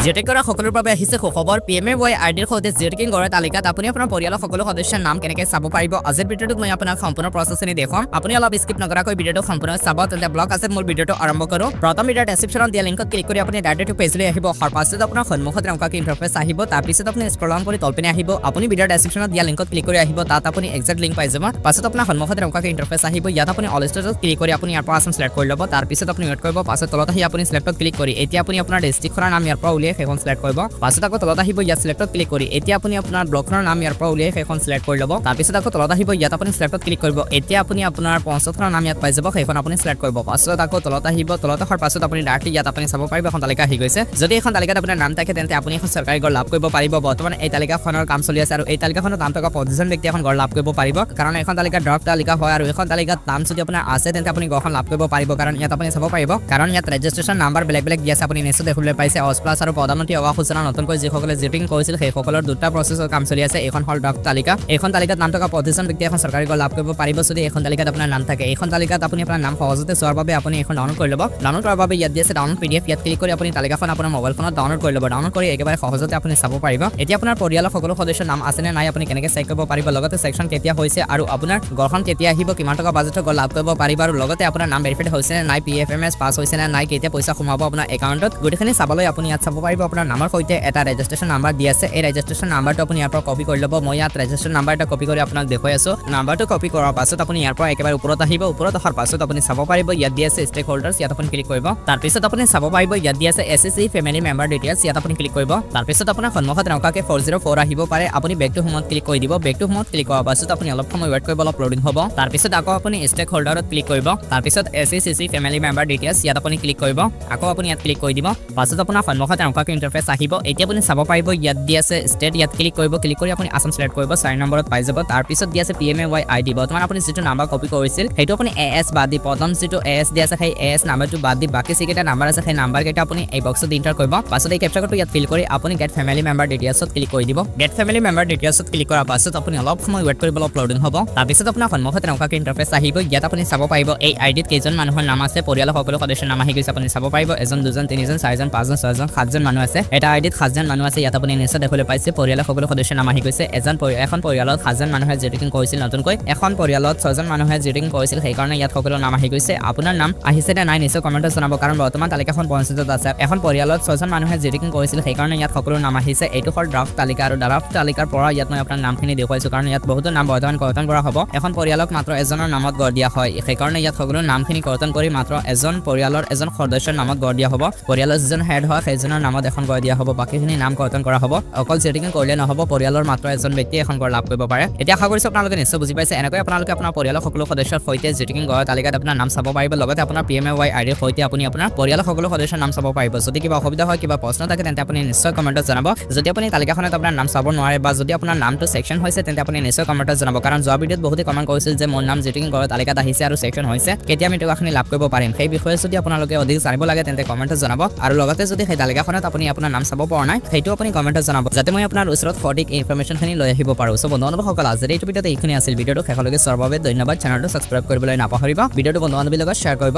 geotag কৰা সকলোৰ বাবে আহিছে সুখবৰ PMAY আইডিৰ সৈতে জিঅ'টেকিং কৰা তালিকাত আপুনি আপোনাৰ পৰিয়ালৰ সকলো সদস্যৰ নাম কেনেকৈ চাব পাৰিব আজিৰ ভিডিঅ'টোত মই আপোনাক সম্পূৰ্ণ প্ৰচেছখিনি দেখুৱাম আপুনি অলপ স্কিপ নকৰাকৈ ভিডিঅ'টো সম্পূৰ্ণ চাব তেন্তে ব্লগ আছে মোৰ ভিডিঅ'টো আৰম্ভ কৰোঁ প্ৰথম ভিডিঅ'ৰ ডেছক্ৰিপশ্যনত দিয়া লিংকত ক্লিক কৰি আপুনি ডাইৰেক্ট পেজলৈ আহিব অহাৰ পাছত আপোনাৰ সন্মুখত এনেকুৱাকৈ ইণ্টাৰফেচ আহিব তাৰপিছত আপুনি স্ক্ৰল ডাউন কৰি তলপিনে আহিব আপুনি ভিডিঅ'ৰ ডেছক্ৰিপশ্যনত দিয়া লিংকত ক্লিক কৰি আহিব তাত আপুনি এক্সাক্ট লিংক পাই যাব পাছত আপোনাৰ সন্মুখত এনেকুৱাকৈ ইণ্টাৰফেচ আহিব ইয়াত আপুনি অল ষ্টেটত ক্লিক কৰি আপুনি ইয়াৰ পৰা আসাম সিলেক্ট কৰি ল'ব তাৰপিছত আপুনি ৱেট কৰিব পাছত তলত আহি আপুনি সিলেক্টত ক্লিক কৰি এতিয়া আপুনি আপোনাৰ ডিষ্ট্ৰিক্টখনৰ নাম ইয়াৰ পৰা উলিয়াই সেইখন সিলেক্ট কৰিব পাছত আকৌ তলত আহিব ইয়াত সিলেক্টত ক্লিক কৰি এতিয়া আপুনি আপোনাৰ ব্লকখনৰ নাম ইয়াৰ পৰা উলিয়াই সেইখন সিলেক্ট কৰি ল'ব তাৰপিছত আকৌ তলত আহিব ইয়াত আপুনি সিলেক্টত ক্লিক কৰিব এতিয়া আপুনি আপোনাৰ পঞ্চায়তখনৰ নাম ইয়াত পাই যাব সেইখন আপুনি সিলেক্ট কৰিব পাছত আকৌ তলত আহিব তলত অহাৰ পাছত আপুনি ডাইৰেক্টলি ইয়াত আপুনি চাব পাৰিব এখন তালিকা আহি গৈছে যদি এখন তালিকাত আপোনাৰ নাম থাকে তেন্তে আপুনি এখন চৰকাৰী গড় লাভ কৰিব পাৰিব বৰ্তমান এই তালিকাখনৰ কাম চলি আছে আৰু এই তালিকাখনত নাম থকা 25জন ব্যক্তি এখন গড় লাভ কৰিব পাৰিব কাৰণ এখন তালিকা ড্ৰপ তালিকা হয় আৰু এখন তালিকাত নাম যদি আপোনাৰ আছে তেন্তে আপুনি গড়খন লাভ কৰিব পাৰিব কাৰণ ইয়াত আপুনি চাব পাৰিব কাৰণ ইয়াত ৰেজিষ্ট্ৰেচন নাম্বাৰ বেলেগ বেলেগ দি আছে আপুনি নিশ্চয় দেখিবলৈ পাইছে অছ প্লাছ আৰু প্ৰধানমন্ত্ৰী আৱাস যোজনা নতুনকৈ যিসকলে জিঅ'টেকিং কৰিছিল সেইসকলৰ দুটা প্ৰচেছৰ কাম চলি আছে এখন হল ড্ৰপ তালিকা এইখন তালিকাত নাম থকা 25জন ব্যক্তি এখন চৰকাৰী গড় লাভ কৰিব পাৰিব যদি এখন তালিকাত আপোনাৰ নাম থাকে এইখন তালিকাত আপুনি আপোনাৰ নাম সহজতে চোৱাৰ বাবে আপুনি এখন ডাউনলোড কৰি ল'ব ডাউনলোড কৰাৰ বাবে ইয়াত দি আছে ডাউনলোড PDF ইয়াত ক্লিক কৰি আপুনি তালিকাখন আপোনাৰ মোবাইল ফোনত ডাউনলোড কৰি ল'ব ডাউনলোড কৰি একেবাৰে সহজতে আপুনি চাব পাৰিব এতিয়া আপোনাৰ পৰিয়ালৰ সকলো সদস্যৰ নাম আছে নে নাই আপুনি কেনেকৈ চেক কৰিব পাৰিব লগতে সেকশন কেতিয়া হৈছে আৰু আপোনাৰ গড়খন কেতিয়া আহিব কিমান টকা বাজেটৰ গড় লাভ কৰিব পাৰিব আৰু লগতে আপোনাৰ নাম ভেৰিফাইড হৈছে নে নাই PFMS পাছ হৈছে নে নাই কেতিয়া পইচা সোমাব আপোনাৰ একাউণ্টত গোটেইখিনি চাবলৈ আপুনি ইয়াত চাব পাৰিব আপোনাৰ নামৰ সৈতে এটা ৰেজিষ্ট্ৰেচন নাম্বাৰ দি আছে এই ৰেজিষ্ট্ৰেচন নাম্বাৰটো আপুনি ইয়াৰ পৰা কপি কৰি ল'ব মই ইয়াত ৰেজিষ্ট্ৰেচন নাম্বাৰ এটা কপি কৰি আপোনাক দেখুৱাই আছো নাম্বাৰটো কপি কৰাৰ পাছত আপুনি ইয়াৰ পৰা একেবাৰে ওপৰত আহিব ওপৰত অহাৰ পাছত আপুনি চাব পাৰিব ইয়াত দি আছে ষ্টেক হোল্ডাৰ্ছ ইয়াত আপুনি ক্লিক কৰিব তাৰপিছত আপুনি চাব পাৰিব ইয়াত দি আছে SECC ফেমিলি মেম্বাৰ ডিটেইলছ ইয়াত আপুনি ক্লিক কৰিব তাৰপিছত আপোনাৰ সন্মুখত এনেকুৱাকৈ 404 আহিব পাৰে আপুনি বেক টু হোমত ক্লিক কৰি দিব বেক টু হোমত ক্লিক কৰাৰ পাছত আপুনি অলপ সময় ৱেট কৰিব অলপ লোডিং হ'ব তাৰপিছত আকৌ আপুনি ষ্টেক হোল্ডাৰত ক্লিক কৰিব তাৰপিছত SECC ফেমিলি মেম্বাৰ ডিটেইলছ ইয়াত আপুনি ক্লিক কৰিব আকৌ আপুনি ইয়াত ক্লিক কৰি দিব পাছত আপোনাৰ সন্মুখত এনেকুৱাকৈ ইণ্টাৰফেচ আহিব এতিয়া আপুনি চাব পাৰিব ইয়াত দি আছে ষ্টেট ইয়াত ক্লিক কৰিব ক্লিক কৰি আপুনি আসাম সিলেক্ট কৰিব 4 নম্বৰত পাই যাব তাৰপিছত দি আছে PMAYID বৰ্তমান আপুনি যিটো নাম্বাৰ কপি কৰিছিল সেইটো আপুনি AS বাদ দি প্ৰথম যিটো AS দি আছে সেই AS নাম্বাৰটো বাদ দি বাকি যিকেইটা নাম্বাৰ আছে সেই নাম্বাৰকেইটা আপুনি এই বক্সত এণ্টাৰ কৰিব পাছত এই কেপচা কোডটো ইয়াত ফিল কৰি আপুনি গেট ফেমিলি মেম্বাৰ ডিটেইলছত ক্লিক কৰি দিব গেট ফেমিলি মেম্বাৰ ডিটেইলছত ক্লিক কৰাৰ পাছত আপুনি অলপ সময় ৱেট কৰিব অলপ লোডিং হ'ব তাৰপিছত আপোনাৰ সন্মুখত এনেকুৱাকৈ ইণ্টাৰফেচ আহিব ইয়াত আপুনি চাব পাৰিব এই আইডিত কেইজন মানুহৰ নাম আছে পৰিয়ালৰ সকলো সদস্যৰ নাম আহি গৈছে আপুনি চাব পাৰিব এজন দুজন তিনিজন চাৰিজন পাঁচজন ছয়জন সাতজন মানুহ আছে এটা আইডিত 7জন মানুহ আছে ইয়াত আপুনি নিশ্চয় দেখিবলৈ পাইছে পৰিয়ালৰ সকলো সদস্যৰ নাম আহি গৈছে এখন পৰিয়ালত 7জন মানুহে জিঅ'টেকিং কৰিছিল নতুনকৈ এখন পৰিয়ালত 6জন মানুহে জিঅ'টেকিং কৰিছিল সেইকাৰণে ইয়াত সকলো নাম আহি গৈছে আপোনাৰ নাম আহিছে নে নাই নিশ্চয় কমেণ্টত জনাব কাৰণ বৰ্তমান তালিকাখন পঞ্চায়তত আছে এখন পৰিয়ালত 6জন মানুহে জিঅ'টেকিং কৰিছিল সেইকাৰণে ইয়াত সকলো নাম আহিছে এইটো হ'ল ড্ৰাফ্ট তালিকা আৰু ড্ৰাফ্ট তালিকাৰ পৰা ইয়াত মই আপোনাৰ নামখিনি দেখুৱাইছো কাৰণ ইয়াত বহুতো নাম বৰ্তমান কৰ্তন কৰা হ'ব এখন পৰিয়ালক মাত্ৰ এজনৰ নামত গঢ় দিয়া হয় সেইকাৰণে ইয়াত সকলো নামখিনি কৰ্তন কৰি মাত্ৰ এজন পৰিয়ালৰ এজন সদস্যৰ নামত গঢ় দিয়া হ'ব পৰিয়ালৰ যিজন হেড হয় সেইজনৰ নামত এখন গঢ় দিয়া হ'ব বাকীখিনি নাম কৰ্তন কৰা হ'ব অকল জিঅ'টেকিং কৰিলে নহ'ব পৰিয়ালৰ মাত্ৰ এজন ব্যক্তি এখন গড় লাভ কৰিব পাৰে এতিয়া আশা কৰিছো আপোনালোকে নিশ্চয় বুজি পাইছে এনেকৈ আপোনালোকে আপোনাৰ পৰিয়ালৰ সকলো সদস্যৰ সৈতে জিঅ'টেকিং গড় তালিকাত আপোনাৰ নাম চাব পাৰিব লগতে আপোনাৰ PMAY আইডিৰ সৈতে আপুনি আপোনাৰ পৰিয়ালৰ সকলো সদস্যৰ নাম চাব পাৰিব যদি কিবা অসুবিধা হয় কিবা প্ৰশ্ন থাকে তেন্তে আপুনি নিশ্চয় কমেণ্টত জনাব যদি আপুনি তালিকাখনত আপোনাৰ নাম চাব নোৱাৰে বা যদি আপোনাৰ নামটো সেকশন হৈছে তেন্তে আপুনি নিশ্চয় কমেণ্টত জনাব কাৰণ যোৱা ভিডিঅ'ত বহুতে কমেণ্ট কৰিছিল যে মোৰ নাম জিঅ'টেকিং গড় তালিকাত আহিছে আৰু সেকশন হৈছে কেতিয়া আমি টকাখিনি লাভ কৰিব পাৰিম সেই বিষয়ে যদি আপোনালোকে অধিক জানিব লাগে তেন্তে কমেণ্টত জনাব আৰু লগতে যদি সেই তালিকাখনত আপুনি আপোনাৰ নাম চাব পৰা নাই সেইটো আপুনি কমেণ্টত জনাব যাতে মই আপোনাৰ ওচৰত সঠিক ইনফৰমেশ্যনখিনি লৈ আহিব পাৰোঁ সো বন্ধুবান্ধৱসকল আজিৰ এইটো ভিডিঅ'ত এইখিনি আছিল ভিডিঅ'টো শেষলৈকে চোৱাৰ বাবে ধন্যবাদ চেনেলটো ছাবস্ক্ৰাইব কৰিবলৈ নাপাহৰিব ভিডিঅ'টো বন্ধু বান্ধৱীৰ লগত শ্বেয়াৰ কৰিব